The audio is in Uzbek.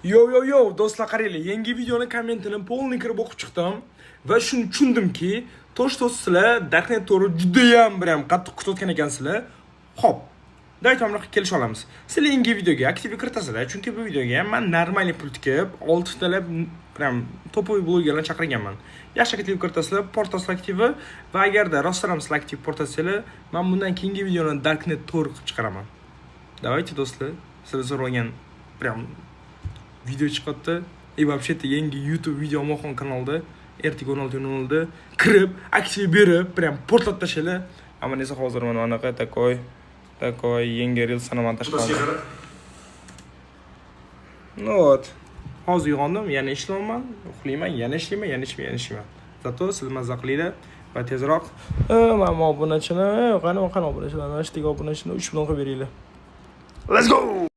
Yo, do'stlar qaranglar, yangi videoni kommentini polni kirib o'qib chiqdim va shuni tushundimki, sizlar Darknet to'g'ri juda ham qattiq kutayotgan ekansizlar. Xo'p, davomli kelisha olamiz. Sizlar yangi videoga aktiv kiritasizlar, chunki bu videoga men normal pul tikib, 6 talab topoviy blogerlarni chaqirganman. Yaxshi aktiv kiritasizlar, portasizlar aktivi va agarda rostdan sizlar aktiv portasizlar, men bundan keyingi videoni Darknet to'g'ri qilib chiqaraman. Давайте, do'stlar, sizlar so'ragan video chiqadi. Вообще yangi YouTube video Moxon kanalida ertaga 16:00 kirib, aksiya berib, portlatib tashlaylar. Ammo nesa hozir mana anaqa takoy yangi reelsni man tashladim. Ну вот. Hozir uyg'ondim, yana ishlayman, uxlayman, yana ishlayman. Zato siz mazza qilinglar va tezroq mana obunachini, qani obunachilarni, hashtag obunachini 3 million qilib beringlar. Let's go!